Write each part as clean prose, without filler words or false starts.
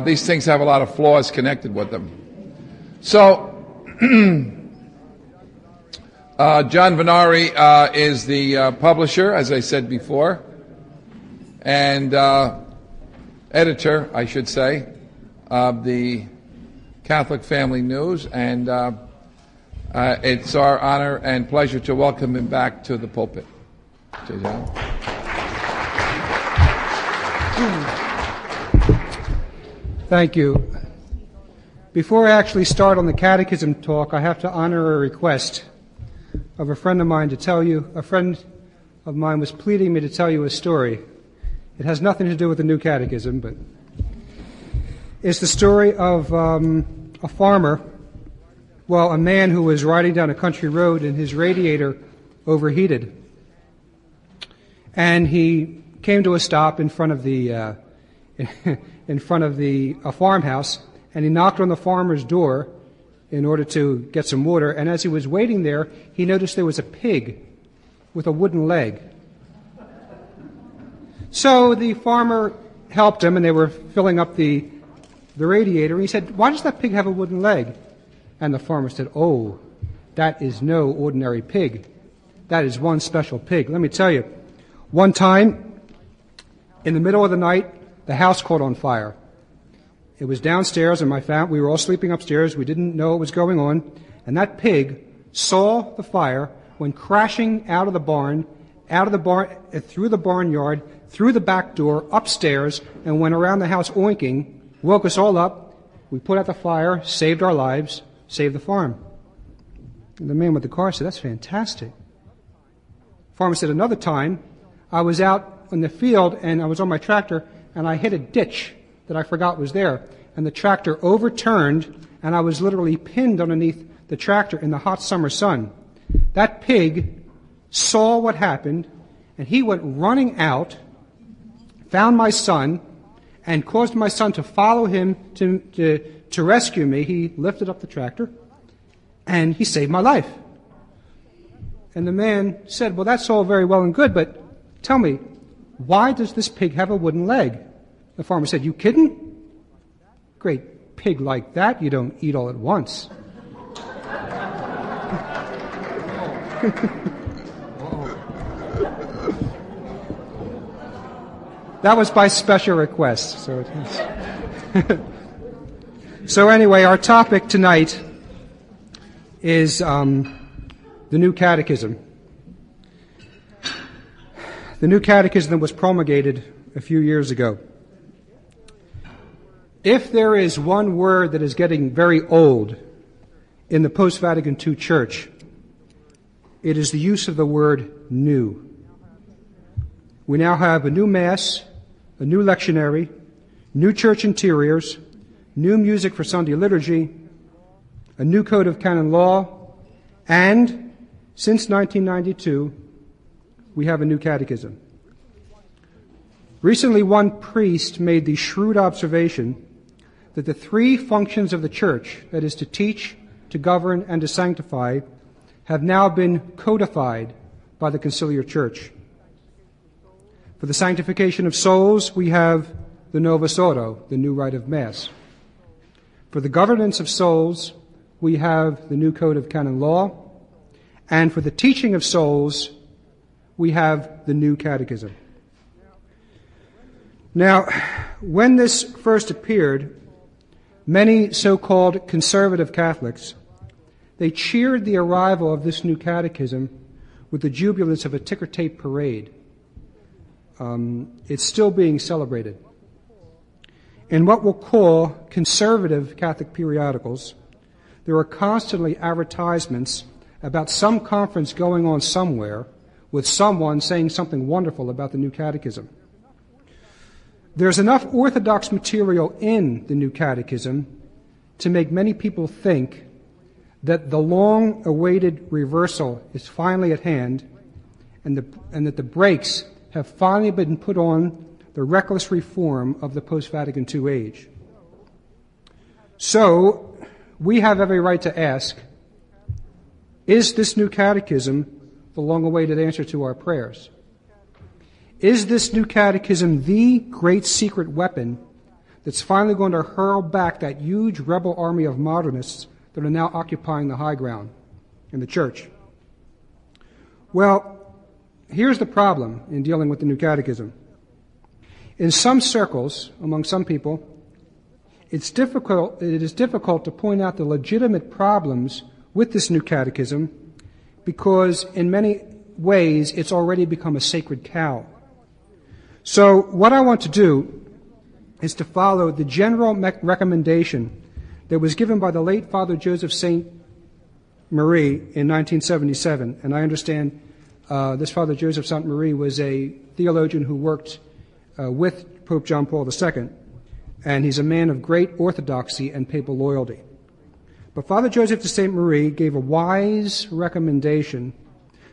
these things have a lot of flaws connected with them. So, John Vennari is the publisher, as I said before, and editor, I should say, of the Catholic Family News, and it's our honor and pleasure to welcome him back to the pulpit. Thank you. Before I actually start on the Catechism talk, I have to honor a request of a friend of mine to tell you. A friend of mine was pleading me to tell you a story. It has nothing to do with the New Catechism, but it's the story of a farmer, a man who was riding down a country road and his radiator overheated. And he came to a stop in front of a farmhouse, and he knocked on the farmer's door in order to get some water. And as he was waiting there, he noticed there was a pig with a wooden leg. So the farmer helped him, and they were filling up the radiator. And he said, "Why does that pig have a wooden leg?" And the farmer said, "Oh, that is no ordinary pig. That is one special pig. Let me tell you, one time, in the middle of the night, the house caught on fire. It was downstairs, and we were all sleeping upstairs. We didn't know what was going on. And that pig saw the fire, went crashing out of the barn, through the barnyard, through the back door, upstairs, and went around the house oinking, woke us all up. We put out the fire, saved our lives, saved the farm." And the man with the car said, "That's fantastic." The farmer said, "Another time, I was out in the field, and I was on my tractor, and I hit a ditch that I forgot was there. And the tractor overturned, and I was literally pinned underneath the tractor in the hot summer sun. That pig saw what happened, and he went running out, found my son, and caused my son to follow him to rescue me. He lifted up the tractor, and he saved my life." And the man said, "Well, that's all very well and good, but tell me, why does this pig have a wooden leg?" The farmer said, "You kidding? Great pig like that, you don't eat all at once." That was by special request. So anyway, our topic tonight is the New Catechism. The New Catechism was promulgated a few years ago. If there is one word that is getting very old in the post-Vatican II Church, it is the use of the word new. We now have a new Mass, a new lectionary, new church interiors, new music for Sunday liturgy, a new code of canon law, and since 1992, we have a new catechism. Recently, one priest made the shrewd observation that the three functions of the church, that is to teach, to govern, and to sanctify, have now been codified by the conciliar church. For the sanctification of souls, we have the Novus Ordo, the new rite of Mass. For the governance of souls, we have the new code of canon law. And for the teaching of souls, we have the new catechism. Now, when this first appeared, many so-called conservative Catholics, they cheered the arrival of this new catechism with the jubilance of a ticker-tape parade. It's still being celebrated. In what we'll call conservative Catholic periodicals, there are constantly advertisements about some conference going on somewhere with someone saying something wonderful about the new catechism. There's enough orthodox material in the new catechism to make many people think that the long-awaited reversal is finally at hand and that the brakes have finally been put on the reckless reform of the post-Vatican II age. So, we have every right to ask, is this new catechism the long-awaited answer to our prayers? Is this new catechism the great secret weapon that's finally going to hurl back that huge rebel army of modernists that are now occupying the high ground in the church. Well, here's the problem in dealing with the New Catechism. In some circles, among some people, it is difficult to point out the legitimate problems with this New Catechism because in many ways it's already become a sacred cow. So what I want to do is to follow the general recommendation that was given by the late Father Joseph St. Marie in 1977. And I understand this Father Joseph St. Marie was a theologian who worked with Pope John Paul II, and he's a man of great orthodoxy and papal loyalty. But Father Joseph de St. Marie gave a wise recommendation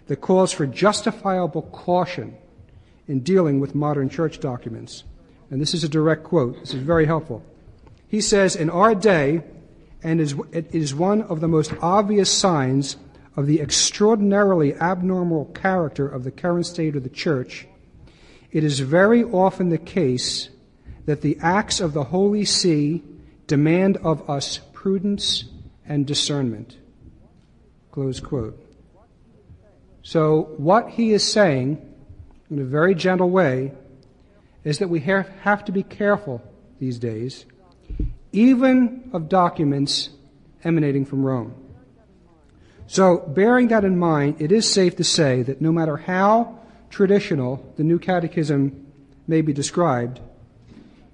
that calls for justifiable caution in dealing with modern church documents. And this is a direct quote. This is very helpful. He says, in our day, and it is one of the most obvious signs of the extraordinarily abnormal character of the current state of the Church, it is very often the case that the acts of the Holy See demand of us prudence and discernment. Close quote. So what he is saying, in a very gentle way, is that we have to be careful these days, even of documents emanating from Rome. So, bearing that in mind, it is safe to say that no matter how traditional the New Catechism may be described,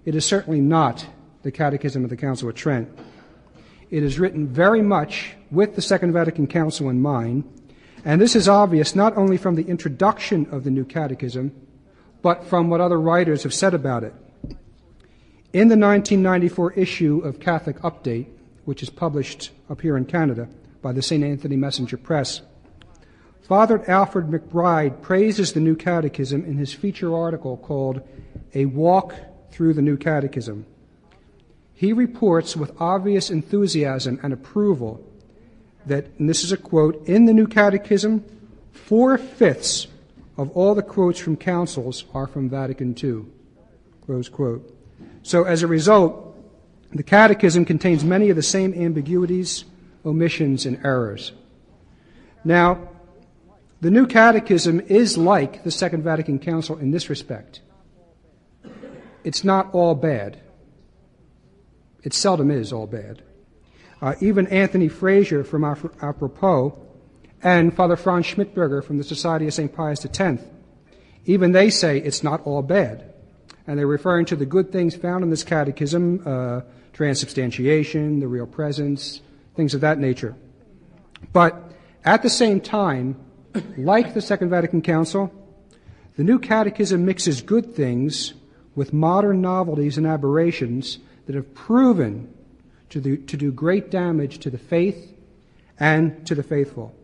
it is certainly not the Catechism of the Council of Trent. It is written very much with the Second Vatican Council in mind, and this is obvious not only from the introduction of the New Catechism, but from what other writers have said about it. In the 1994 issue of Catholic Update, which is published up here in Canada by the St. Anthony Messenger Press, Father Alfred McBride praises the New Catechism in his feature article called A Walk Through the New Catechism. He reports with obvious enthusiasm and approval that, and this is a quote, in the New Catechism, 4/5 of all the quotes from councils are from Vatican II, close quote. So as a result, the Catechism contains many of the same ambiguities, omissions, and errors. Now, the New Catechism is like the Second Vatican Council in this respect. It's not all bad. It seldom is all bad. Even Anthony Fraser from Apropos and Father Franz Schmidberger from the Society of St. Pius X, even they say it's not all bad. And they're referring to the good things found in this catechism, transubstantiation, the real presence, things of that nature. But at the same time, like the Second Vatican Council, the New Catechism mixes good things with modern novelties and aberrations that have proven to do great damage to the faith and to the faithful.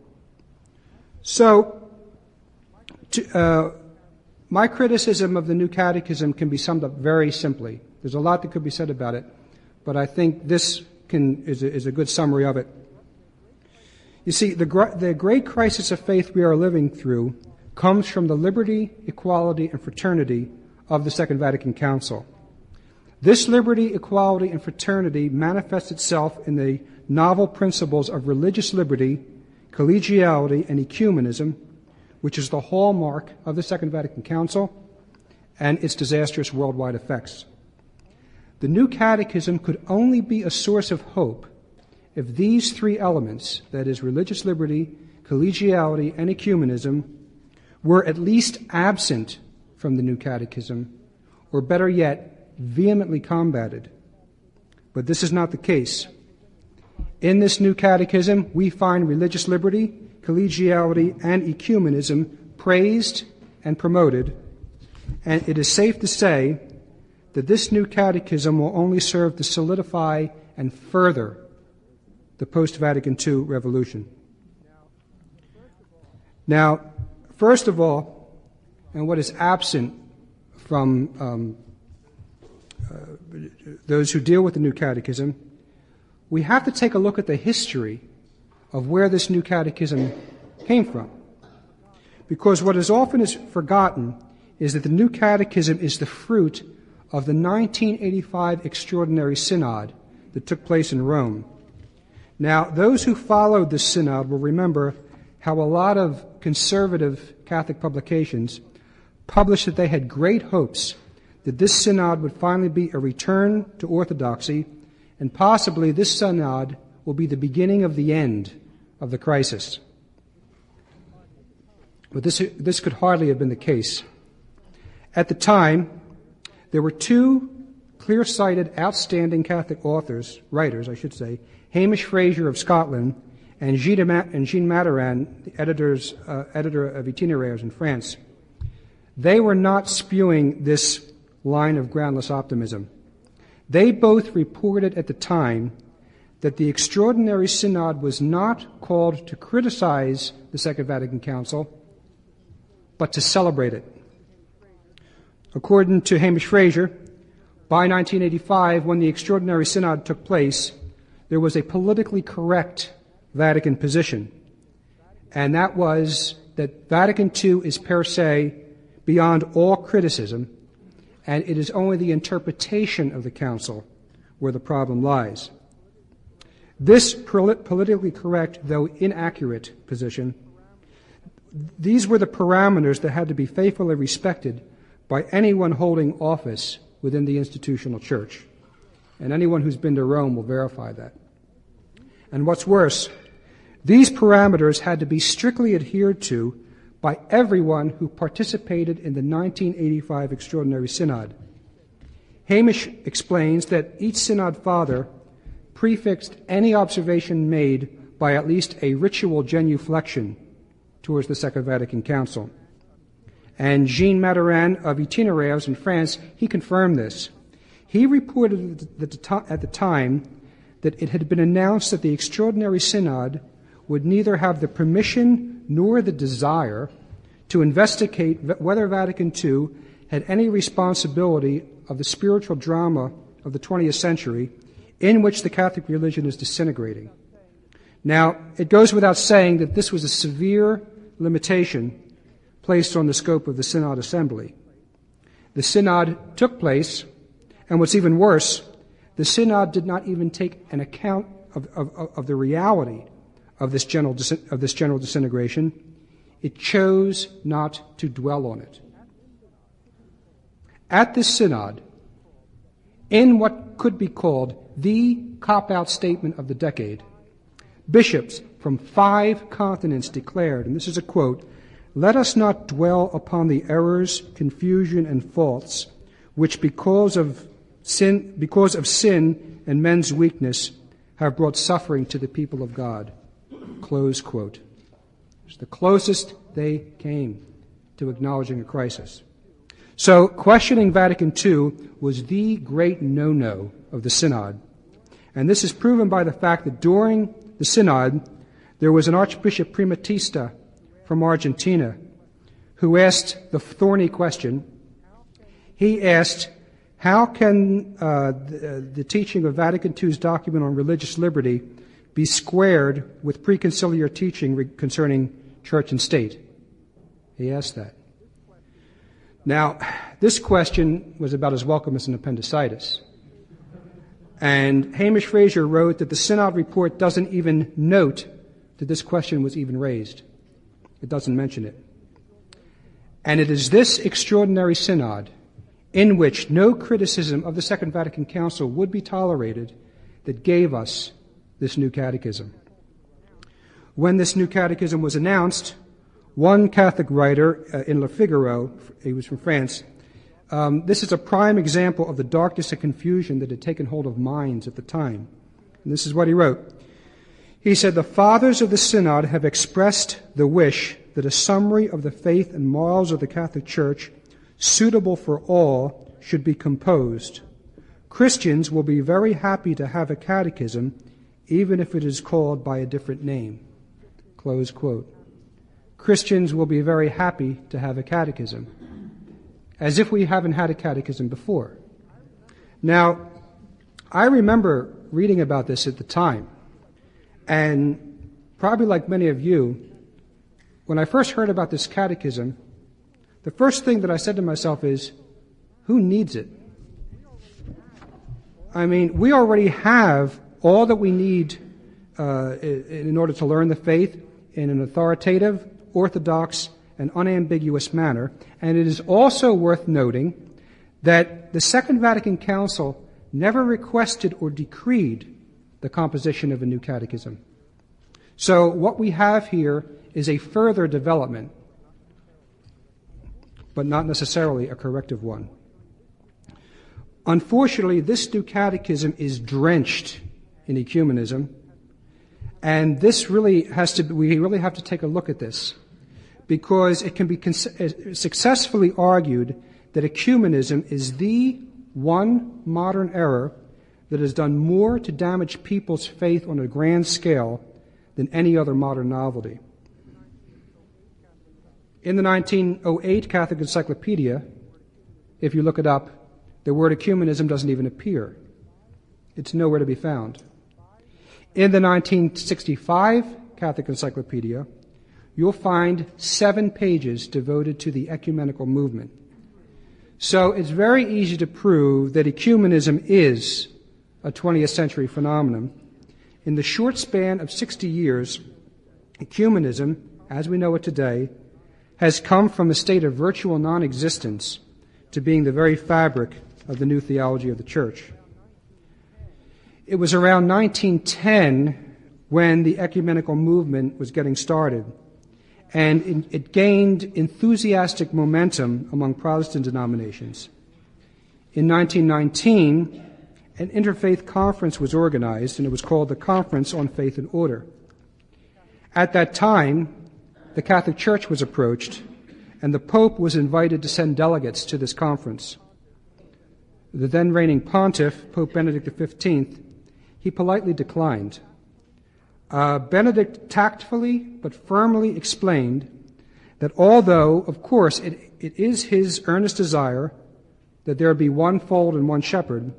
So, my criticism of the New Catechism can be summed up very simply. There's a lot that could be said about it, but I think this is a good summary of it. You see, the great crisis of faith we are living through comes from the liberty, equality, and fraternity of the Second Vatican Council. This liberty, equality, and fraternity manifests itself in the novel principles of religious liberty, collegiality, and ecumenism, which is the hallmark of the Second Vatican Council and its disastrous worldwide effects. The New Catechism could only be a source of hope if these three elements, that is, religious liberty, collegiality, and ecumenism, were at least absent from the New Catechism, or better yet, vehemently combated. But this is not the case. In this New Catechism, we find religious liberty, collegiality, and ecumenism praised and promoted, and it is safe to say that this New Catechism will only serve to solidify and further the post-Vatican II revolution. Now, first of all, and what is absent from those who deal with the New Catechism, we have to take a look at the history of where this New Catechism came from. Because what is often forgotten is that the New Catechism is the fruit of the 1985 Extraordinary Synod that took place in Rome. Now, those who followed this synod will remember how a lot of conservative Catholic publications published that they had great hopes that this synod would finally be a return to orthodoxy, and possibly this synod will be the beginning of the end of the crisis. But this could hardly have been the case. At the time, there were two clear-sighted, outstanding Catholic writers, Hamish Fraser of Scotland and Jean Mataran, the editor of Itineraires in France. They were not spewing this line of groundless optimism. They both reported at the time that the Extraordinary Synod was not called to criticize the Second Vatican Council, but to celebrate it. According to Hamish Fraser, by 1985, when the Extraordinary Synod took place, there was a politically correct Vatican position, and that was that Vatican II is per se beyond all criticism, and it is only the interpretation of the Council where the problem lies. This politically correct, though inaccurate, position, these were the parameters that had to be faithfully respected by anyone holding office within the institutional church. And anyone who's been to Rome will verify that. And what's worse, these parameters had to be strictly adhered to by everyone who participated in the 1985 Extraordinary Synod. Hamish explains that each Synod Father prefixed any observation made by at least a ritual genuflection towards the Second Vatican Council. And Jean Mataran of Itineraires in France, he confirmed this. He reported at the time that it had been announced that the Extraordinary Synod would neither have the permission nor the desire to investigate whether Vatican II had any responsibility of the spiritual drama of the 20th century in which the Catholic religion is disintegrating. Now, it goes without saying that this was a severe limitation placed on the scope of the Synod Assembly. The Synod took place, and what's even worse, the Synod did not even take an account of the reality of this general disintegration. It chose not to dwell on it. At this Synod, in what could be called the cop-out statement of the decade, bishops from 5 continents declared, and this is a quote, "Let us not dwell upon the errors, confusion, and faults which because of sin and men's weakness have brought suffering to the people of God." Close quote. It's the closest they came to acknowledging a crisis. So questioning Vatican II was the great no-no of the Synod. And this is proven by the fact that during the Synod, there was an Archbishop Primatista from Argentina who asked the thorny question. He asked, how can the teaching of Vatican II's document on religious liberty be squared with preconciliar teaching concerning church and state? He asked that. Now, this question was about as welcome as an appendicitis. And Hamish Fraser wrote that the Synod report doesn't even note that this question was even raised. It doesn't mention it. And it is this extraordinary Synod, in which no criticism of the Second Vatican Council would be tolerated, that gave us this new catechism. When this new catechism was announced, one Catholic writer in Le Figaro, he was from France, this is a prime example of the darkness and confusion that had taken hold of minds at the time. And this is what he wrote. He said, "The fathers of the Synod have expressed the wish that a summary of the faith and morals of the Catholic Church, suitable for all, should be composed. Christians will be very happy to have a catechism, even if it is called by a different name." Close quote. Christians will be very happy to have a catechism, as if we haven't had a catechism before. Now, I remember reading about this at the time, and probably like many of you, when I first heard about this catechism, the first thing that I said to myself is, who needs it? I mean, we already have all that we need in order to learn the faith in an authoritative, orthodox, and unambiguous manner. And it is also worth noting that the Second Vatican Council never requested or decreed the composition of a new catechism. So what we have here is a further development, but not necessarily a corrective one. Unfortunately, this new catechism is drenched in ecumenism, and this really we really have to take a look at this, because it can be successfully argued that ecumenism is the one modern error that has done more to damage people's faith on a grand scale than any other modern novelty. In the 1908 Catholic Encyclopedia, if you look it up, the word ecumenism doesn't even appear. It's nowhere to be found. In the 1965 Catholic Encyclopedia, you'll find 7 pages devoted to the ecumenical movement. So it's very easy to prove that ecumenism is a 20th century phenomenon. In the short span of 60 years, ecumenism, as we know it today, has come from a state of virtual non-existence to being the very fabric of the new theology of the Church. It was around 1910 when the ecumenical movement was getting started, and it gained enthusiastic momentum among Protestant denominations. In 1919, an interfaith conference was organized, and it was called the Conference on Faith and Order. At that time, the Catholic Church was approached, and the Pope was invited to send delegates to this conference. The then reigning pontiff, Pope Benedict XV, he politely declined. Benedict tactfully but firmly explained that although, of course, it is his earnest desire that there be one fold and one shepherd,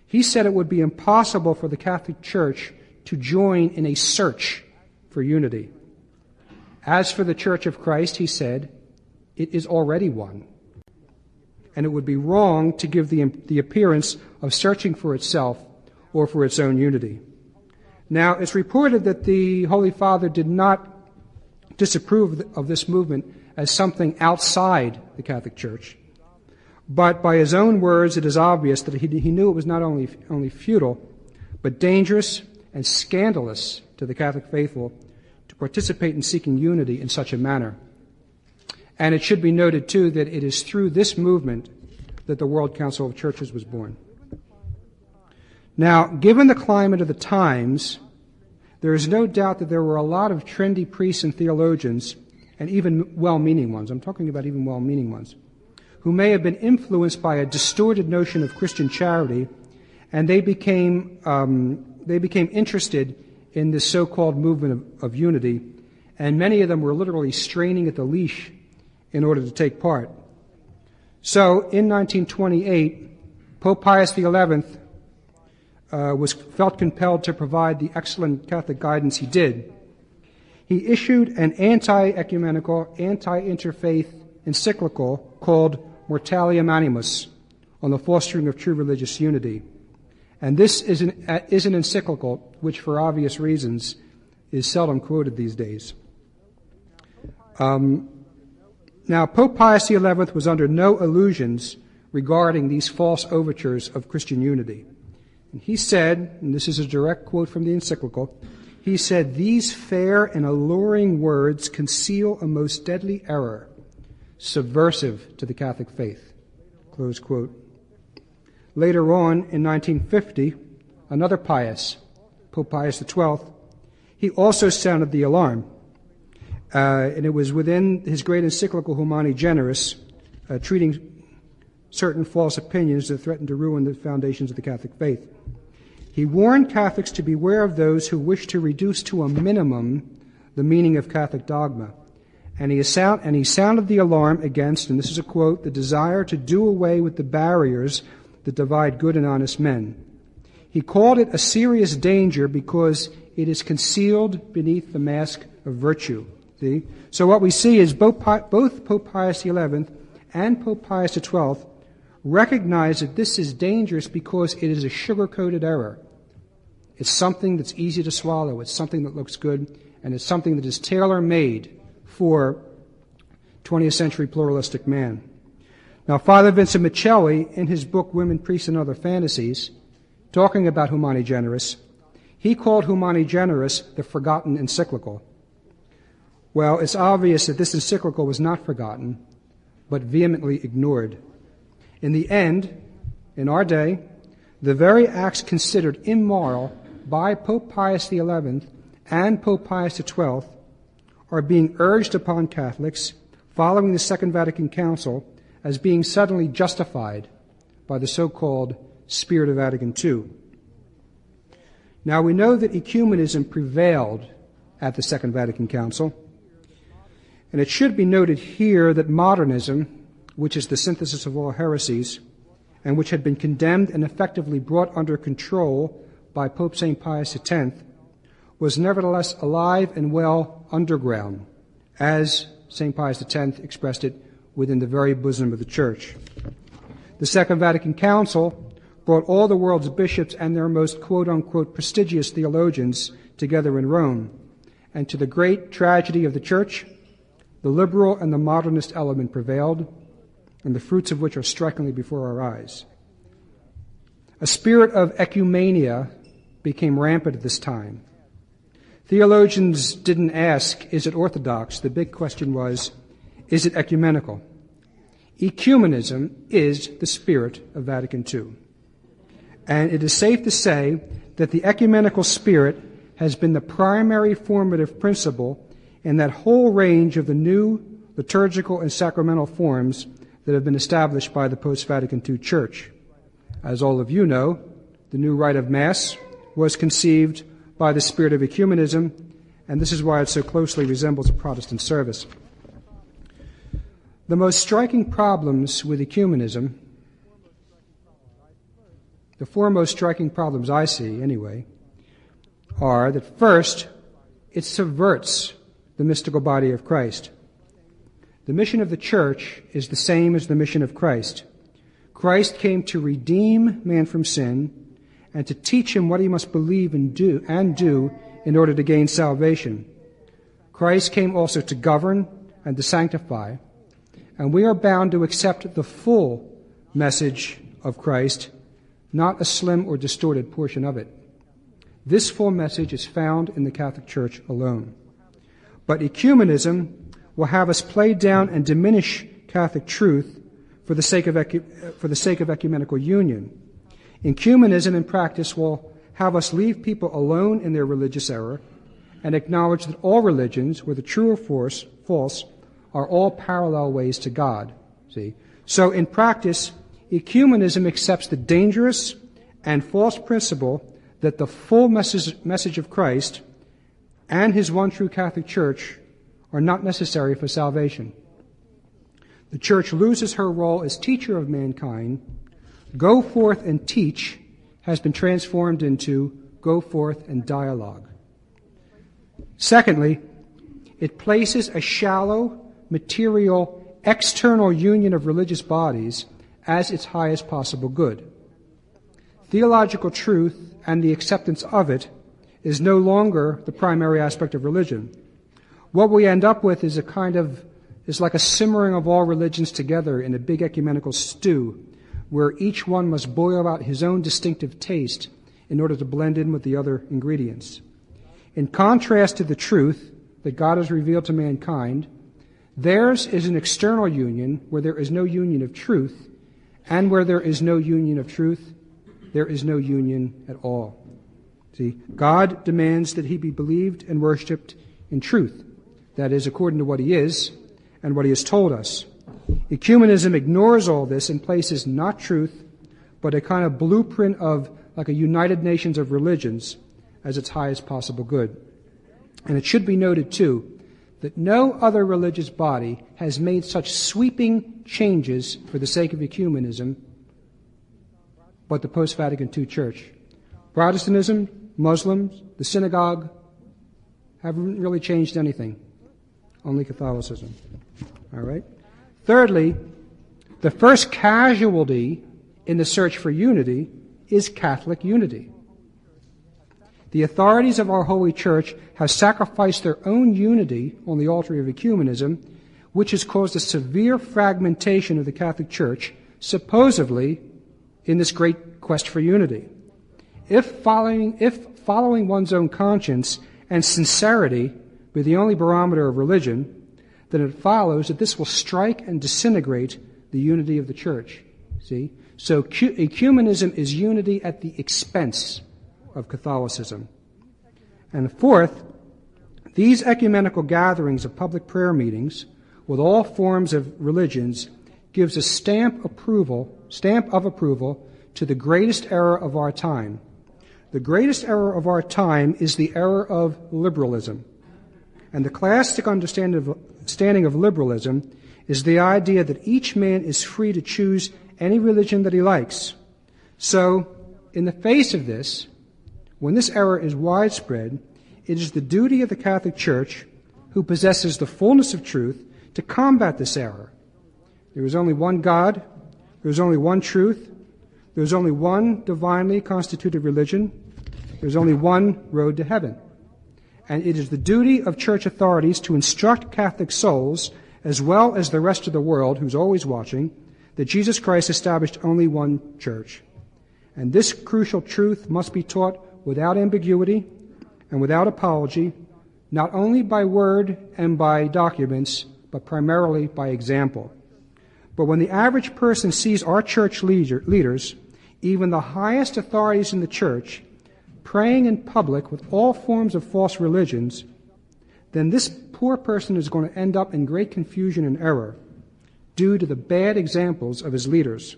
he said it would be impossible for the Catholic Church to join in a search for unity. As for the Church of Christ, he said, it is already one, and it would be wrong to give the appearance of searching for itself or for its own unity. Now, it's reported that the Holy Father did not disapprove of this movement as something outside the Catholic Church, but by his own words, it is obvious that he knew it was not only futile, but dangerous and scandalous to the Catholic faithful to participate in seeking unity in such a manner. And it should be noted, too, that it is through this movement that the World Council of Churches was born. Now, given the climate of the times, there is no doubt that there were a lot of trendy priests and theologians, and even well-meaning ones, I'm talking about even well-meaning ones, who may have been influenced by a distorted notion of Christian charity, and they became interested in this so-called movement of unity, and many of them were literally straining at the leash in order to take part. So, in 1928, Pope Pius XI felt compelled to provide the excellent Catholic guidance he did. He issued an anti-ecumenical, anti-interfaith encyclical called Mortalium Animus on the fostering of true religious unity. And this is an encyclical which, for obvious reasons, is seldom quoted these days. Now, Pope Pius XI was under no illusions regarding these false overtures of Christian unity. And he said, and this is a direct quote from the encyclical, he said, "These fair and alluring words conceal a most deadly error, subversive to the Catholic faith." Close quote. Later on, in 1950, another Pius, Pope Pius XII, he also sounded the alarm. And it was within his great encyclical Humani Generis, treating certain false opinions that threatened to ruin the foundations of the Catholic faith. He warned Catholics to beware of those who wish to reduce to a minimum the meaning of Catholic dogma. And he sounded the alarm against, and this is a quote, the desire to do away with the barriers that divide good and honest men. He called it a serious danger because it is concealed beneath the mask of virtue. See? So what we see is both Pope Pius XI and Pope Pius XII recognize that this is dangerous because it is a sugar-coated error. It's something that's easy to swallow. It's something that looks good, and it's something that is tailor-made for 20th century pluralistic man. Now, Father Vincent Michelli, in his book Women, Priests, and Other Fantasies, talking about Humani Generis, he called Humani Generis the forgotten encyclical. Well, it's obvious that this encyclical was not forgotten, but vehemently ignored. In the end, in our day, the very acts considered immoral by Pope Pius XI and Pope Pius XII are being urged upon Catholics following the Second Vatican Council as being suddenly justified by the so-called Spirit of Vatican II. Now, we know that ecumenism prevailed at the Second Vatican Council, and it should be noted here that modernism, which is the synthesis of all heresies, and which had been condemned and effectively brought under control by Pope St. Pius X, was nevertheless alive and well underground, as St. Pius X expressed it within the very bosom of the Church. The Second Vatican Council brought all the world's bishops and their most quote-unquote prestigious theologians together in Rome, and to the great tragedy of the Church, the liberal and the modernist element prevailed, and the fruits of which are strikingly before our eyes. A spirit of ecumenia became rampant at this time. Theologians didn't ask, is it orthodox? The big question was, is it ecumenical? Ecumenism is the spirit of Vatican II. And it is safe to say that the ecumenical spirit has been the primary formative principle in that whole range of the new liturgical and sacramental forms that have been established by the post-Vatican II Church. As all of you know, the new rite of Mass was conceived by the spirit of ecumenism, and this is why it so closely resembles a Protestant service. The most striking problems with ecumenism, the four most striking problems I see anyway, are that first, it subverts the mystical body of Christ. The mission of the Church is the same as the mission of Christ. Christ came to redeem man from sin and to teach him what he must believe and do in order to gain salvation. Christ came also to govern and to sanctify, and we are bound to accept the full message of Christ, not a slim or distorted portion of it. This full message is found in the Catholic Church alone. But ecumenism will have us play down and diminish Catholic truth for the sake of ecumenical union. Ecumenism in practice will have us leave people alone in their religious error and acknowledge that all religions, whether true or false, are all parallel ways to God. See? So in practice, ecumenism accepts the dangerous and false principle that the full message of Christ and his one true Catholic Church are not necessary for salvation. The Church loses her role as teacher of mankind. Go forth and teach has been transformed into go forth and dialogue. Secondly, it places a shallow, material, external union of religious bodies as its highest possible good. Theological truth and the acceptance of it is no longer the primary aspect of religion. What we end up with is like a simmering of all religions together in a big ecumenical stew, where each one must boil out his own distinctive taste in order to blend in with the other ingredients. In contrast to the truth that God has revealed to mankind, theirs is an external union where there is no union of truth, and where there is no union of truth, there is no union at all. See, God demands that he be believed and worshipped in truth. That is, according to what he is and what he has told us. Ecumenism ignores all this and places not truth, but a kind of blueprint of like a United Nations of religions as its highest possible good. And it should be noted, too, that no other religious body has made such sweeping changes for the sake of ecumenism but the post-Vatican II Church. Protestantism, Muslims, the synagogue haven't really changed anything. Only Catholicism. All right? Thirdly, The first casualty in the search for unity is Catholic unity. The authorities of our Holy Church have sacrificed their own unity on the altar of ecumenism, which has caused a severe fragmentation of the Catholic Church, supposedly in this great quest for unity. If following one's own conscience and sincerity be the only barometer of religion, then it follows that this will strike and disintegrate the unity of the Church. See? So ecumenism is unity at the expense of Catholicism. And fourth, these ecumenical gatherings of public prayer meetings with all forms of religions gives a stamp of approval to the greatest error of our time. The greatest error of our time is the error of liberalism. And the classic understanding of liberalism is the idea that each man is free to choose any religion that he likes. So, in the face of this, when this error is widespread, it is the duty of the Catholic Church, who possesses the fullness of truth, to combat this error. There is only one God, there is only one truth, there is only one divinely constituted religion, there is only one road to heaven. And it is the duty of church authorities to instruct Catholic souls, as well as the rest of the world who's always watching, that Jesus Christ established only one church. And this crucial truth must be taught without ambiguity and without apology, not only by word and by documents, but primarily by example. But when the average person sees our church leaders, even the highest authorities in the church, praying in public with all forms of false religions, then this poor person is going to end up in great confusion and error due to the bad examples of his leaders.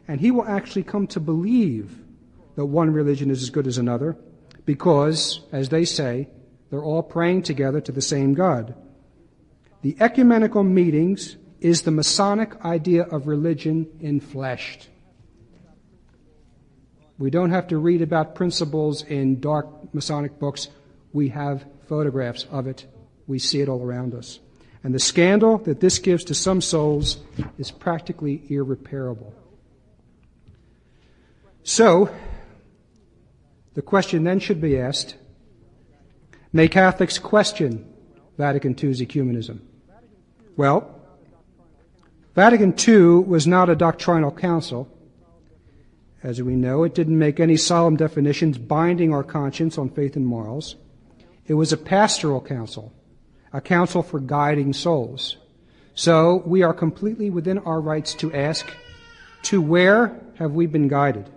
And he will actually come to believe that one religion is as good as another because, as they say, they're all praying together to the same God. The ecumenical meetings is the Masonic idea of religion enfleshed. We don't have to read about principles in dark Masonic books. We have photographs of it. We see it all around us. And the scandal that this gives to some souls is practically irreparable. So, the question then should be asked, may Catholics question Vatican II's ecumenism? Well, Vatican II was not a doctrinal council. As we know, it didn't make any solemn definitions binding our conscience on faith and morals. It was a pastoral council, a council for guiding souls. So we are completely within our rights to ask, to where have we been guided?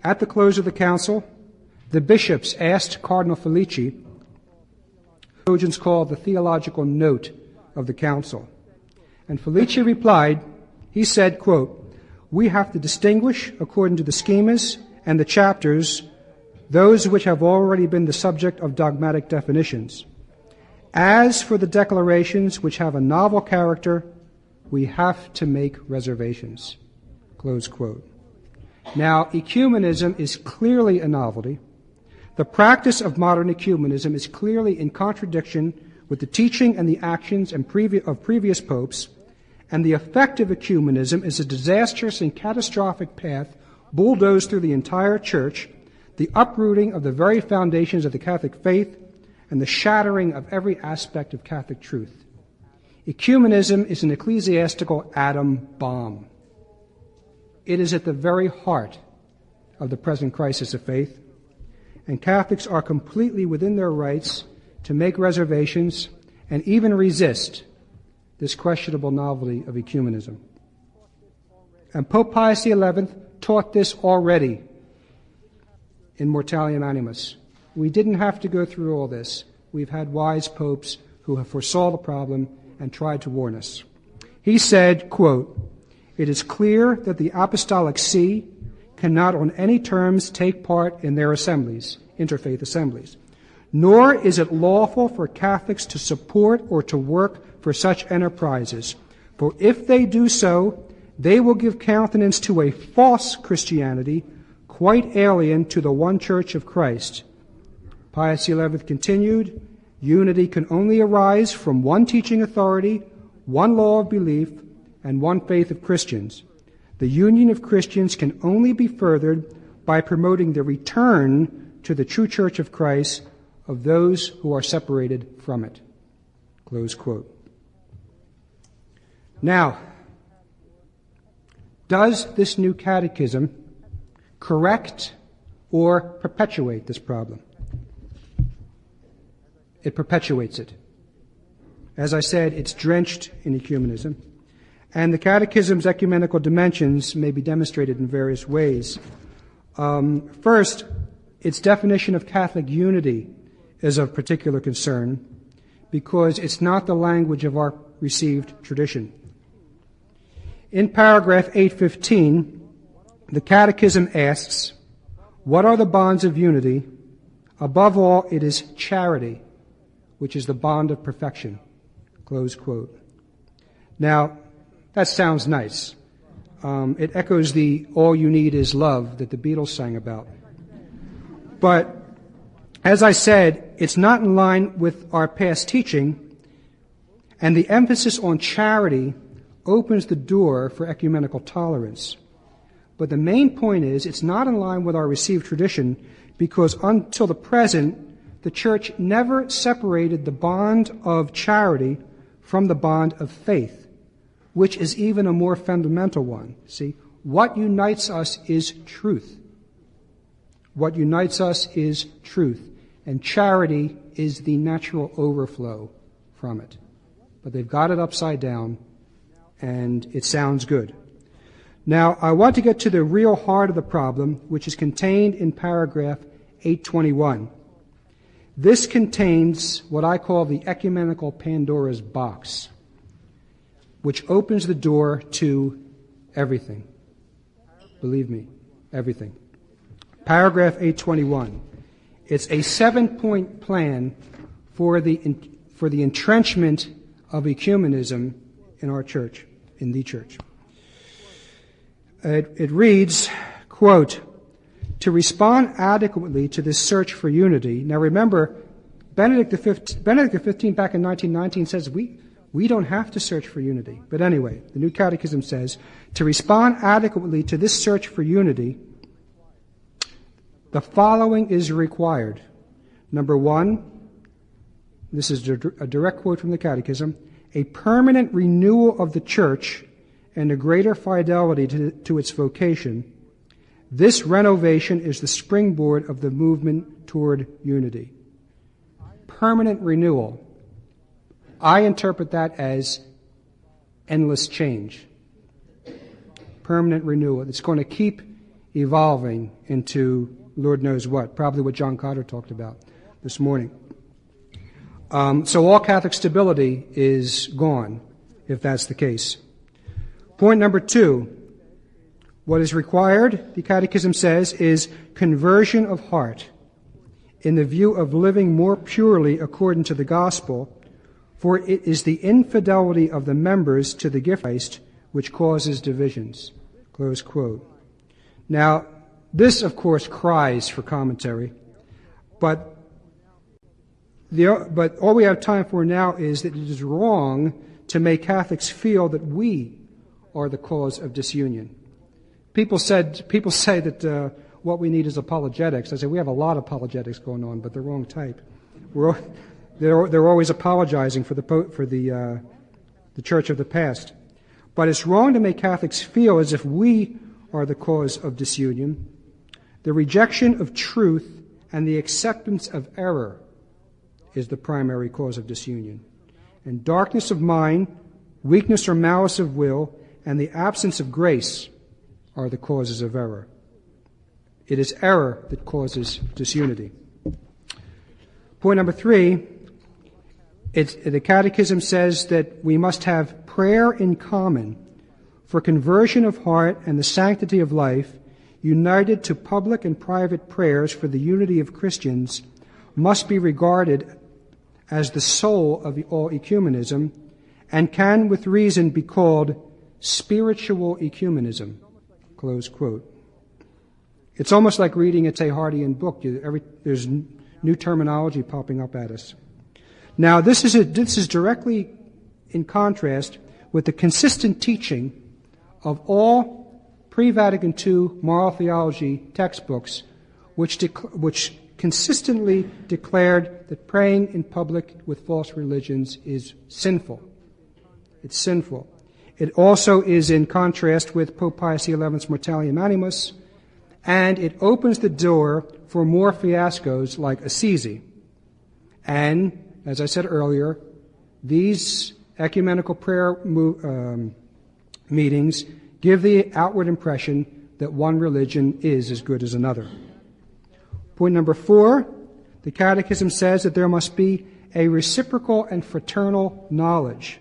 At the close of the council, the bishops asked Cardinal Felici, theologians call the theological note of the council. And Felici replied, he said, quote, "We have to distinguish, according to the schemas and the chapters, those which have already been the subject of dogmatic definitions. As for the declarations which have a novel character, we have to make reservations." Close quote. Now, ecumenism is clearly a novelty. The practice of modern ecumenism is clearly in contradiction with the teaching and the actions of previous popes, and the effect of ecumenism is a disastrous and catastrophic path bulldozed through the entire church, the uprooting of the very foundations of the Catholic faith, and the shattering of every aspect of Catholic truth. Ecumenism is an ecclesiastical atom bomb. It is at the very heart of the present crisis of faith, and Catholics are completely within their rights to make reservations and even resist this questionable novelty of ecumenism. And Pope Pius XI taught this already in Mortalium Animus. We didn't have to go through all this. We've had wise popes who have foresaw the problem and tried to warn us. He said, quote, "It is clear that the Apostolic See cannot on any terms take part in their assemblies, interfaith assemblies, nor is it lawful for Catholics to support or to work for such enterprises. For if they do so, they will give countenance to a false Christianity quite alien to the one Church of Christ." Pius XI continued, "Unity can only arise from one teaching authority, one law of belief, and one faith of Christians. The union of Christians can only be furthered by promoting the return to the true church of Christ of those who are separated from it. Close quote. Now, does this new catechism correct or perpetuate this problem? It perpetuates it. As I said, it's drenched in ecumenism. And the catechism's ecumenical dimensions may be demonstrated in various ways. First, its definition of Catholic unity is of particular concern because it's not the language of our received tradition. In paragraph 815, the Catechism asks, what are the bonds of unity? Above all, it is charity, which is the bond of perfection. Close quote. Now, that sounds nice. It echoes the all you need is love that the Beatles sang about. But, as I said, it's not in line with our past teaching, and the emphasis on charity opens the door for ecumenical tolerance. But the main point is it's not in line with our received tradition because until the present, the Church never separated the bond of charity from the bond of faith, which is even a more fundamental one. See, what unites us is truth. What unites us is truth, and charity is the natural overflow from it. But they've got it upside down, and it sounds good. Now, I want to get to the real heart of the problem, which is contained in paragraph 821. This contains what I call the ecumenical Pandora's box, which opens the door to everything. Believe me, everything. Paragraph 821. It's a 7-point plan for the entrenchment of ecumenism in our church, in the church. It reads, quote, to respond adequately to this search for unity. Now remember, Benedict XV back in 1919 says we don't have to search for unity. But anyway, the New Catechism says, to respond adequately to this search for unity, the following is required. Number one, this is a direct quote from the Catechism, a permanent renewal of the church and a greater fidelity to its vocation. This renovation is the springboard of the movement toward unity. Permanent renewal. I interpret that as endless change. Permanent renewal. It's going to keep evolving into Lord knows what, probably what John Cotter talked about this morning. So all Catholic stability is gone, if that's the case. Point number two, what is required, the Catechism says, is conversion of heart in the view of living more purely according to the gospel, for it is the infidelity of the members to the gift of Christ which causes divisions. Close quote. Now, this, of course, cries for commentary, but all we have time for now is that it is wrong to make Catholics feel that we are the cause of disunion. People say that what we need is apologetics. I say we have a lot of apologetics going on, but the wrong type. They're always apologizing for the Church of the past, but it's wrong to make Catholics feel as if we are the cause of disunion. The rejection of truth and the acceptance of error is the primary cause of disunion. And darkness of mind, weakness or malice of will, and the absence of grace are the causes of error. It is error that causes disunity. Point number three, the Catechism says that we must have prayer in common for conversion of heart and the sanctity of life, united to public and private prayers for the unity of Christians, must be regarded as the soul of all ecumenism and can with reason be called spiritual ecumenism. Close quote. It's almost like reading a Teilhardian book. There's new terminology popping up at us. Now, this is directly in contrast with the consistent teaching of all pre-Vatican II moral theology textbooks, which consistently declared that praying in public with false religions is sinful. It's sinful. It also is in contrast with Pope Pius XI's Mortalium Animus, and it opens the door for more fiascos like Assisi. And, as I said earlier, these ecumenical prayer meetings give the outward impression that one religion is as good as another. Point number 4, the Catechism says that there must be a reciprocal and fraternal knowledge.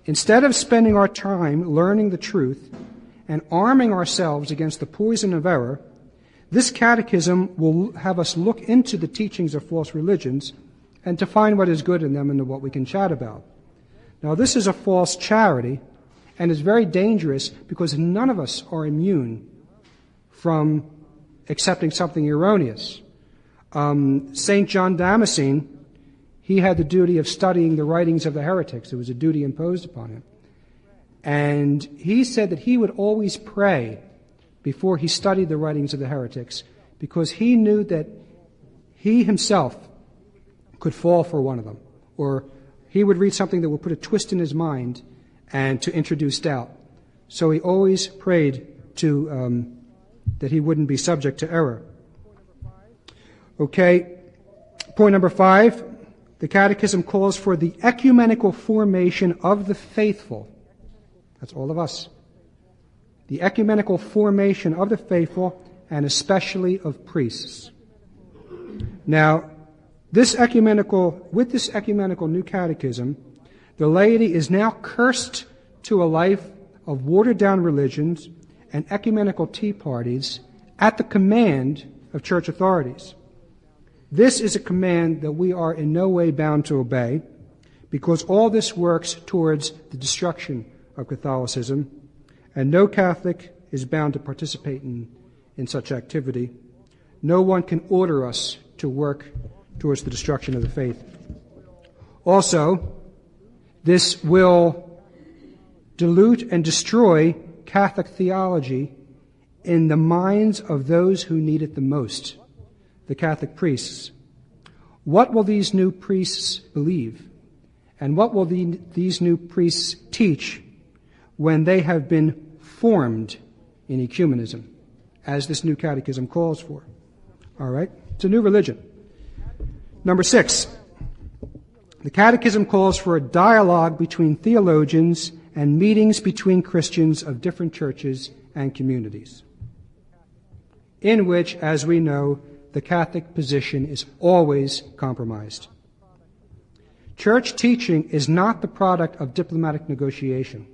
Instead of spending our time learning the truth and arming ourselves against the poison of error, this catechism will have us look into the teachings of false religions and to find what is good in them and what we can chat about. Now, this is a false charity, and is very dangerous because none of us are immune from accepting something erroneous. St. John Damascene, he had the duty of studying the writings of the heretics. It was a duty imposed upon him. And he said that he would always pray before he studied the writings of the heretics, because he knew that he himself could fall for one of them, or he would read something that would put a twist in his mind and to introduce doubt. So he always prayed that he wouldn't be subject to error. Okay, point number 5, the Catechism calls for the ecumenical formation of the faithful. That's all of us. The ecumenical formation of the faithful, and especially of priests. Now, with this ecumenical new catechism, the laity is now cursed to a life of watered-down religions and ecumenical tea parties at the command of church authorities. This is a command that we are in no way bound to obey, because all this works towards the destruction of Catholicism, and no Catholic is bound to participate in such activity. No one can order us to work towards the destruction of the faith. Also, this will dilute and destroy Catholic theology in the minds of those who need it the most, the Catholic priests. What will these new priests believe? And what will these new priests teach when they have been formed in ecumenism, as this new catechism calls for? All right? It's a new religion. Number 6, the catechism calls for a dialogue between theologians and meetings between Christians of different churches and communities, in which, as we know, the Catholic position is always compromised. Church teaching is not the product of diplomatic negotiation,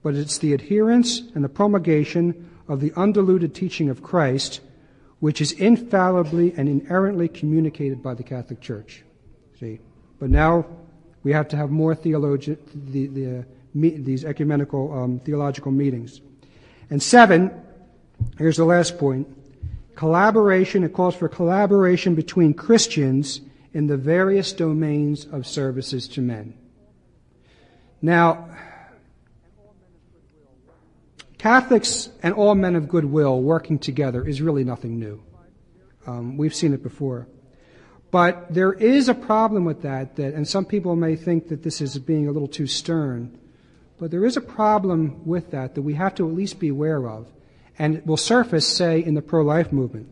but it's the adherence and the promulgation of the undiluted teaching of Christ, which is infallibly and inerrantly communicated by the Catholic Church. See, but now we have to have more these ecumenical theological meetings. And 7, here's the last point: collaboration. It calls for collaboration between Christians in the various domains of services to men. Now, Catholics and all men of goodwill working together is really nothing new. We've seen it before. But there is a problem with that, and some people may think that this is being a little too stern, but there is a problem with that we have to at least be aware of, and it will surface, say, in the pro-life movement.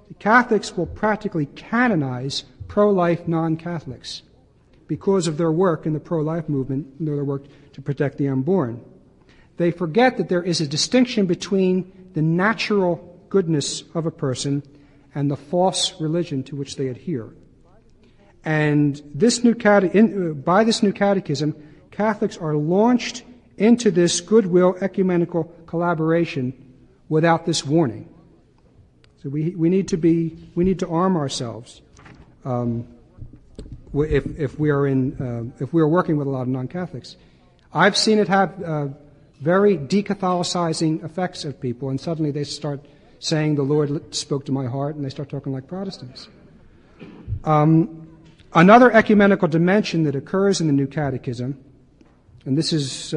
The Catholics will practically canonize pro-life non-Catholics because of their work in the pro-life movement, and their work to protect the unborn. They forget that there is a distinction between the natural goodness of a person and the false religion to which they adhere. And by this new catechism, Catholics are launched into this goodwill ecumenical collaboration without this warning. So we need to arm ourselves if we are working with a lot of non-Catholics. I've seen it have very de-Catholicizing effects of people, and suddenly they start saying, "The Lord spoke to my heart," and they start talking like Protestants. Another ecumenical dimension that occurs in the New Catechism and this is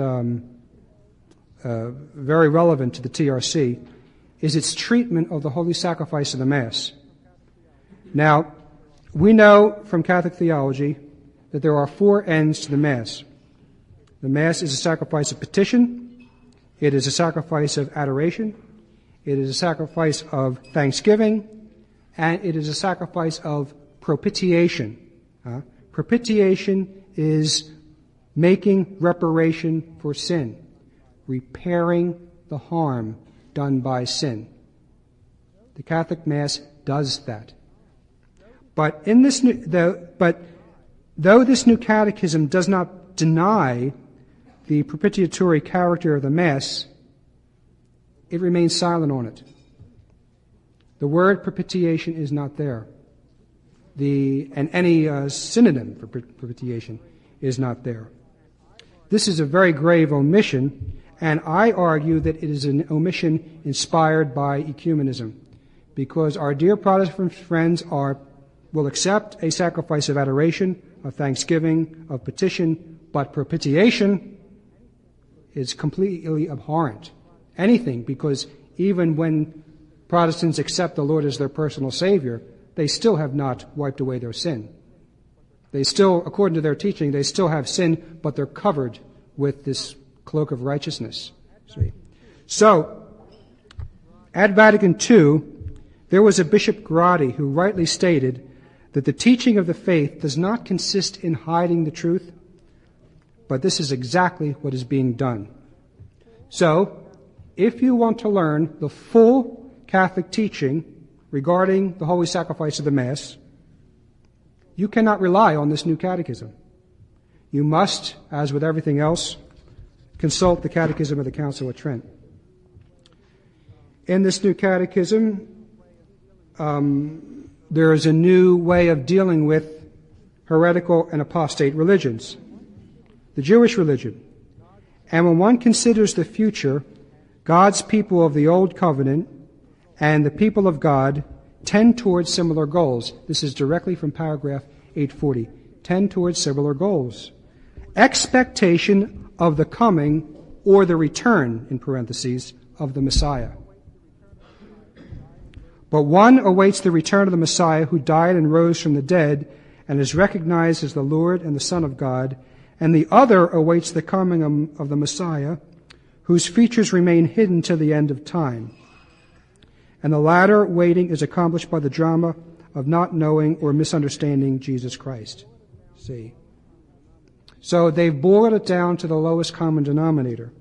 very relevant to the TRC, is its treatment of the holy sacrifice of the Mass. Now, we know from Catholic theology that there are 4 ends to the Mass. The Mass is a sacrifice of petition, it is a sacrifice of adoration, it is a sacrifice of thanksgiving, and it is a sacrifice of propitiation. Propitiation is making reparation for sin, repairing the harm done by sin. The Catholic Mass does that. But though this new catechism does not deny the propitiatory character of the Mass, it remains silent on it. The word propitiation is not there. And any synonym for propitiation is not there. This is a very grave omission, and I argue that it is an omission inspired by ecumenism, because our dear Protestant friends will accept a sacrifice of adoration, of thanksgiving, of petition, but propitiation is completely abhorrent. Anything, because even when Protestants accept the Lord as their personal Savior, they still have not wiped away their sin. They still, according to their teaching, they still have sin, but they're covered with this cloak of righteousness. See? So, at Vatican II, there was a Bishop Grotti who rightly stated that the teaching of the faith does not consist in hiding the truth, but this is exactly what is being done. So, if you want to learn the full Catholic teaching regarding the holy sacrifice of the Mass, you cannot rely on this new catechism. You must, as with everything else, consult the Catechism of the Council of Trent. In this new catechism, there is a new way of dealing with heretical and apostate religions, the Jewish religion. And when one considers the future, God's people of the Old Covenant and the people of God tend towards similar goals. This is directly from paragraph 840. Tend towards similar goals. Expectation of the coming or the return, in parentheses, of the Messiah. But one awaits the return of the Messiah who died and rose from the dead and is recognized as the Lord and the Son of God, and the other awaits the coming of the Messiah whose features remain hidden till the end of time. And the latter waiting is accomplished by the drama of not knowing or misunderstanding Jesus Christ. See? So they've boiled it down to the lowest common denominator.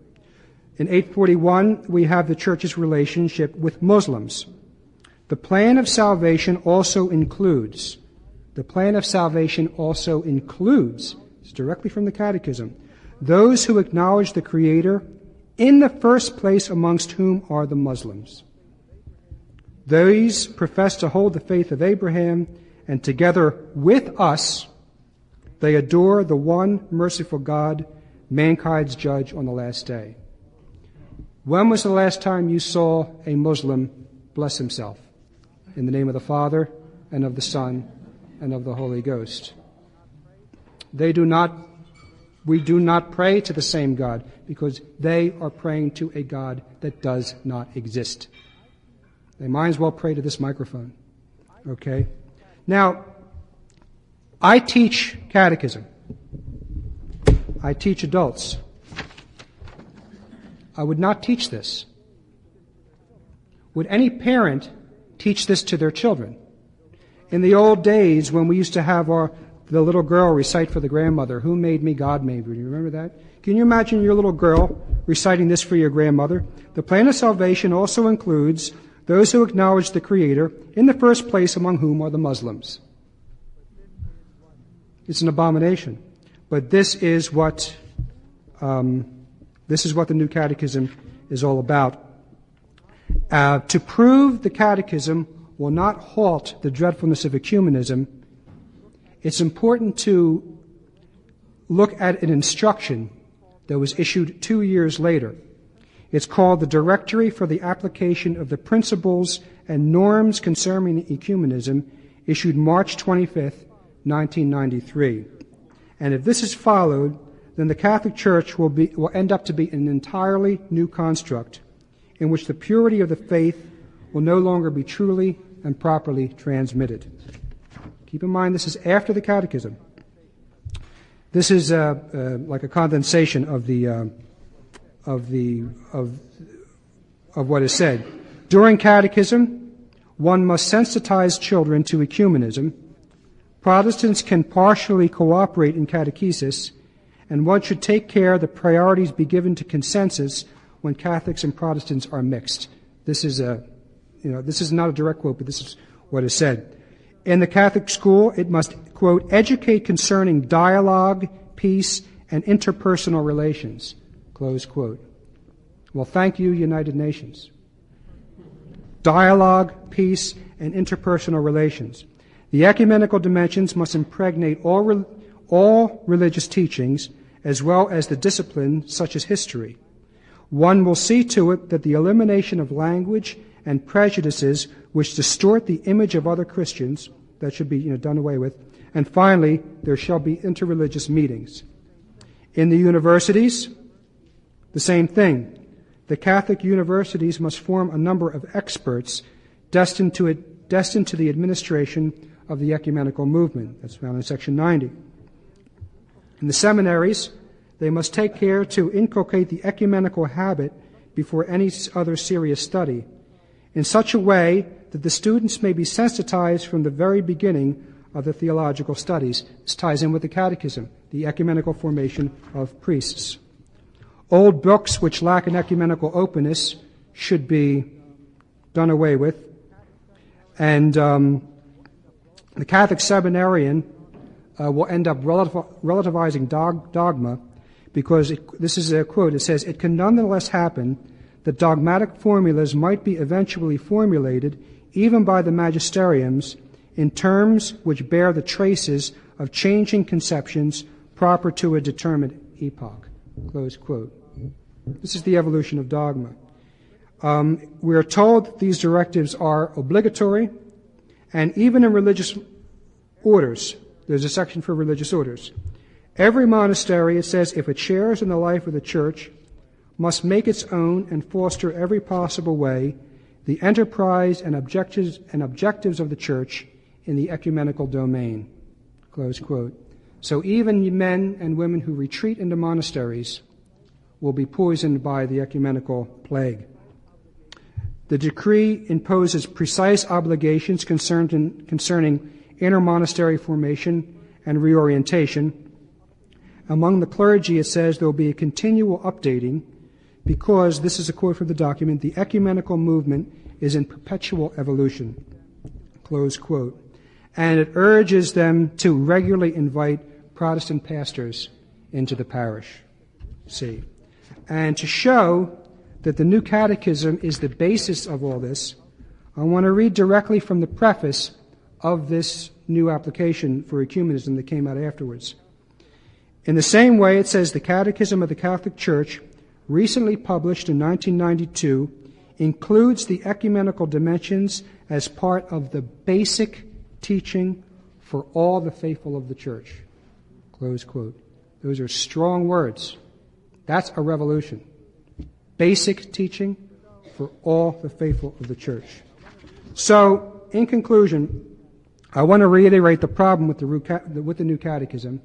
In 841, we have the Church's relationship with Muslims. The plan of salvation also includes, it's directly from the Catechism, those who acknowledge the Creator, in the first place amongst whom are the Muslims. These profess to hold the faith of Abraham, and together with us, they adore the one merciful God, mankind's judge on the last day. When was the last time you saw a Muslim bless himself? In the name of the Father, and of the Son, and of the Holy Ghost. We do not pray to the same God, because they are praying to a God that does not exist. They might as well pray to this microphone. Okay? Now, I teach catechism. I teach adults. I would not teach this. Would any parent teach this to their children? In the old days when we used to have the little girl recite for the grandmother, "Who made me? God made me." Do you remember that? Can you imagine your little girl reciting this for your grandmother? The plan of salvation also includes those who acknowledge the Creator, in the first place among whom are the Muslims. It's an abomination. But this is what the new catechism is all about. To prove the catechism will not halt the dreadfulness of ecumenism, it's important to look at an instruction that was issued 2 years later. It's called the Directory for the Application of the Principles and Norms Concerning Ecumenism, issued March 25th, 1993. And if this is followed, then the Catholic Church will end up to be an entirely new construct in which the purity of the faith will no longer be truly and properly transmitted. Keep in mind, this is after the Catechism. This is like a condensation of what is said. During Catechism, one must sensitize children to ecumenism. Protestants can partially cooperate in catechesis, and one should take care that priorities be given to consensus when Catholics and Protestants are mixed. This is this is not a direct quote, but this is what is said. In the Catholic school, it must, quote, educate concerning dialogue, peace, and interpersonal relations, close quote. Well, thank you, United Nations. Dialogue, peace, and interpersonal relations. The ecumenical dimensions must impregnate all religious teachings, as well as the disciplines such as history. One will see to it that the elimination of language and prejudices which distort the image of other Christians, that should be done away with. And finally, there shall be interreligious meetings. In the universities, the same thing. The Catholic universities must form a number of experts destined to the administration of the ecumenical movement. That's found in Section 90. In the seminaries, they must take care to inculcate the ecumenical habit before any other serious study, in such a way that the students may be sensitized from the very beginning of the theological studies. This ties in with the Catechism, the ecumenical formation of priests. Old books which lack an ecumenical openness should be done away with. And the Catholic seminarian will end up relativizing dogma, because this is a quote. It says, "It can nonetheless happen that dogmatic formulas might be eventually formulated even by the magisteriums in terms which bear the traces of changing conceptions proper to a determined epoch." Close quote. This is the evolution of dogma. We are told that these directives are obligatory, and even in religious orders, there's a section for religious orders. Every monastery, it says, if it shares in the life of the Church, must make its own and foster every possible way the enterprise and objectives of the Church in the ecumenical domain. Close quote. So even men and women who retreat into monasteries will be poisoned by the ecumenical plague. The decree imposes precise obligations concerning inter-monastery formation and reorientation. Among the clergy, it says there will be a continual updating because, this is a quote from the document, the ecumenical movement is in perpetual evolution. Close quote. And it urges them to regularly invite Protestant pastors into the parish. See. And to show that the new catechism is the basis of all this, I want to read directly from the preface of this new application for ecumenism that came out afterwards. In the same way, it says, the Catechism of the Catholic Church, recently published in 1992, includes the ecumenical dimensions as part of the basic teaching for all the faithful of the Church. Close quote. Those are strong words. That's a revolution. Basic teaching for all the faithful of the Church. So, in conclusion, I want to reiterate the problem with the new catechism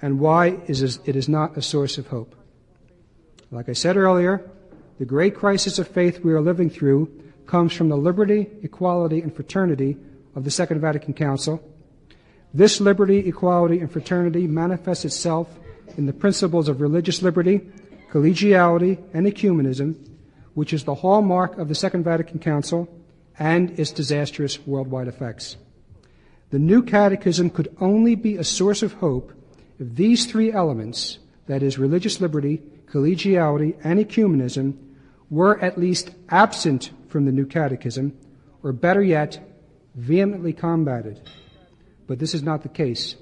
and why it is not a source of hope. Like I said earlier, the great crisis of faith we are living through comes from the liberty, equality, and fraternity of the Second Vatican Council. This liberty, equality, and fraternity manifests itself in the principles of religious liberty, collegiality, and ecumenism, which is the hallmark of the Second Vatican Council and its disastrous worldwide effects. The new catechism could only be a source of hope if these three elements, that is, religious liberty, collegiality, and ecumenism, were at least absent from the new catechism, or better yet, vehemently combated. But this is not the case.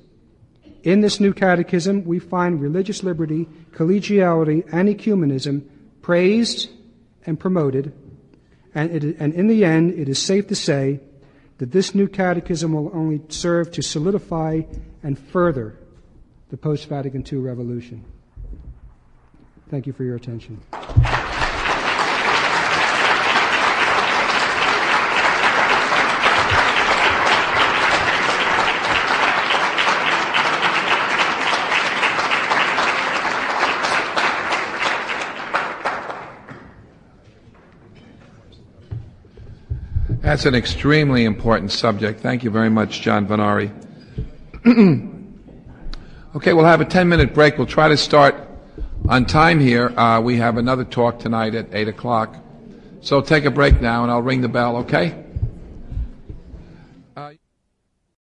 In this new catechism, we find religious liberty, collegiality, and ecumenism praised and promoted, and in the end, it is safe to say that this new catechism will only serve to solidify and further the post-Vatican II revolution. Thank you for your attention. That's an extremely important subject. Thank you very much, John Vennari. Okay, we'll have a 10-minute break. We'll try to start on time here. We have another talk tonight at 8 o'clock. So take a break now, and I'll ring the bell, okay?